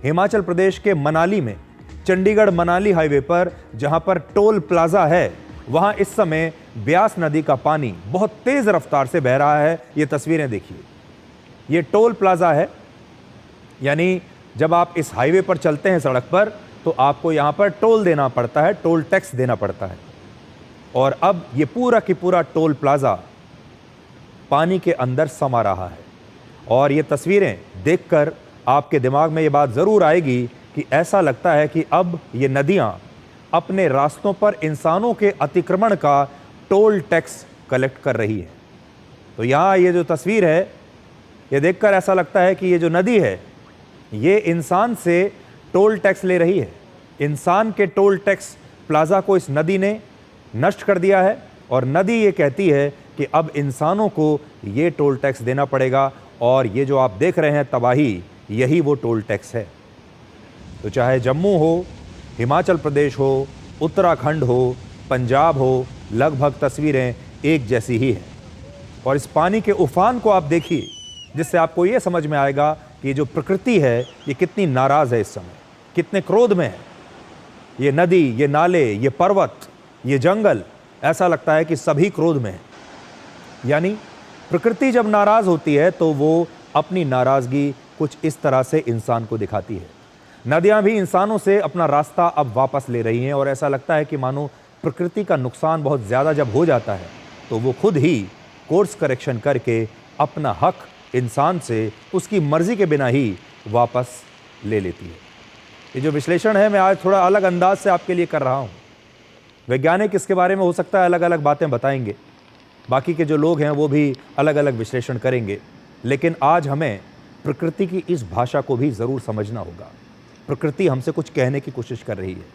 हिमाचल प्रदेश के मनाली में, चंडीगढ़ मनाली हाईवे पर जहां पर टोल प्लाजा है, वहां इस समय ब्यास नदी का पानी बहुत तेज रफ्तार से बह रहा है। ये तस्वीरें देखिए, ये टोल प्लाजा है, यानी जब आप इस हाईवे पर चलते हैं सड़क पर तो आपको यहां पर टोल देना पड़ता है, टोल टैक्स देना पड़ता है। और अब ये पूरा की पूरा टोल प्लाजा पानी के अंदर समा रहा है। और ये तस्वीरें देखकर आपके दिमाग में ये बात ज़रूर आएगी कि ऐसा लगता है कि अब ये नदियां अपने रास्तों पर इंसानों के अतिक्रमण का टोल टैक्स कलेक्ट कर रही है। तो यहाँ ये जो तस्वीर है, ये देखकर ऐसा लगता है कि ये जो नदी है ये इंसान से टोल टैक्स ले रही है। इंसान के टोल टैक्स प्लाजा को इस नदी ने नष्ट कर दिया है और नदी ये कहती है कि अब इंसानों को ये टोल टैक्स देना पड़ेगा। और ये जो आप देख रहे हैं तबाही, यही वो टोल टैक्स है। तो चाहे जम्मू हो, हिमाचल प्रदेश हो, उत्तराखंड हो, पंजाब हो, लगभग तस्वीरें एक जैसी ही हैं। और इस पानी के उफान को आप देखिए, जिससे आपको ये समझ में आएगा कि जो प्रकृति है ये कितनी नाराज़ है इस समय, कितने क्रोध में है। ये नदी, ये नाले, ये पर्वत, ये जंगल, ऐसा लगता है कि सभी क्रोध में है। यानी प्रकृति जब नाराज़ होती है तो वो अपनी नाराज़गी कुछ इस तरह से इंसान को दिखाती है। नदियाँ भी इंसानों से अपना रास्ता अब वापस ले रही हैं और ऐसा लगता है कि मानो प्रकृति का नुकसान बहुत ज़्यादा जब हो जाता है तो वो खुद ही कोर्स करेक्शन करके अपना हक इंसान से उसकी मर्ज़ी के बिना ही वापस ले लेती है। ये जो विश्लेषण है मैं आज थोड़ा अलग अंदाज से आपके लिए कर रहा हूँ। वैज्ञानिक इसके बारे में हो सकता है अलग अलग बातें बताएंगे, बाकी के जो लोग हैं वो भी अलग अलग विश्लेषण करेंगे, लेकिन आज हमें प्रकृति की इस भाषा को भी ज़रूर समझना होगा। प्रकृति हमसे कुछ कहने की कोशिश कर रही है।